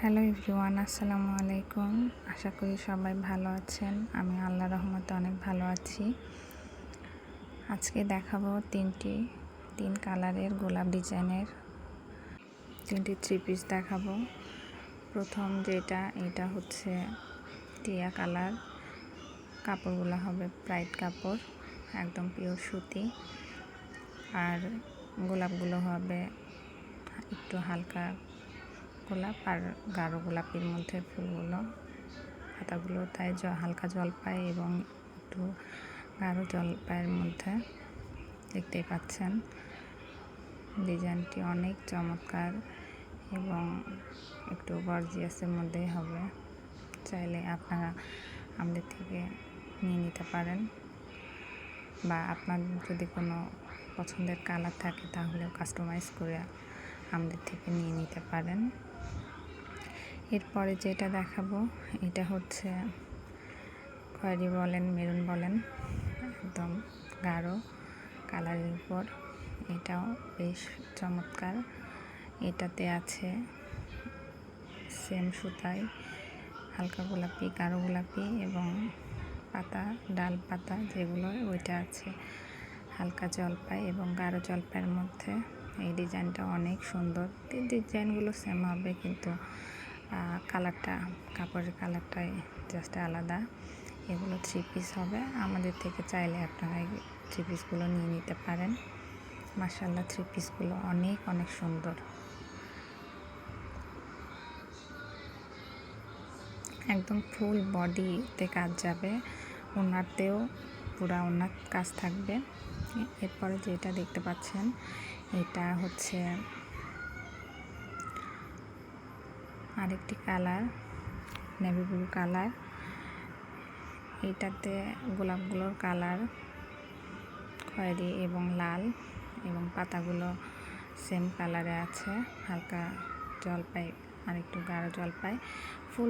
Hello everyone, আসসালামু আলাইকুম। আশা করি সবাই ভালো আছেন। আমি আল্লাহর রহমতে অনেক ভালো আছি। আজকে দেখাবো তিন কালারের গোলাপ ডিজাইনের তিনটি থ্রি পিস দেখাবো। প্রথম এটা হচ্ছে টিয়া কালার। কাপড়গুলো হবে ব্রাইট কাপড়, একদম পিওর সুতি। আর গোলাপগুলো হবে একটু হালকা গোলাপ আর গাঢ় গোলাপের মধ্যে ফুলগুলো, পাতাগুলো তাই হালকা জলপাই এবং একটু গাঢ় জলপাইয়ের মধ্যে দেখতেই পাচ্ছেন। ডিজাইনটি অনেক চমৎকার এবং একটু গর্জিয়াসের মধ্যেই হবে। চাইলে আপনারা আমাদের থেকে নিয়ে নিতে পারেন, বা আপনার যদি কোনো পছন্দের কালার থাকে তাহলেও কাস্টমাইজ করে আমাদের থেকে নিয়ে নিতে পারেন। এরপরে যেটা দেখাবো এটা হচ্ছে খয়েরি বলেন, মেরুন বলেন, একদম গাঢ় কালারের উপর। এটাও বেশ চমৎকার। এটাতে আছে সেম সুতায় হালকা গোলাপি, গাঢ় গোলাপি এবং পাতা, ডাল পাতা যেগুলো, ওইটা আছে হালকা জলপাই এবং গাঢ় জলপাইয়ের মধ্যে। এই ডিজাইনটা অনেক সুন্দর। ডিজাইনগুলো সেম হবে, কিন্তু কালারটা, কাপড়ের কালারটাই জাস্ট আলাদা। এগুলো থ্রি পিস হবে। আমাদের থেকে চাইলে আপনারা এই থ্রি পিসগুলো নিয়ে নিতে পারেন। মাশাআল্লাহ, থ্রি পিসগুলো অনেক অনেক সুন্দর। একদম ফুল বডিতে কাজ যাবে, ওনাতেও পুরা ওনার কাজ থাকবে। এরপরে যেটা দেখতে পাচ্ছেন এটা হচ্ছে আরেকটি কালার, নেভি ব্লু কালার। এটাতে গোলাপগুলোর কালার খয়েরি এবং লাল, এবং পাতাগুলো সেম কালারে আছে, হালকা জলপাই আর একটু গাঢ় জলপাই। ফুল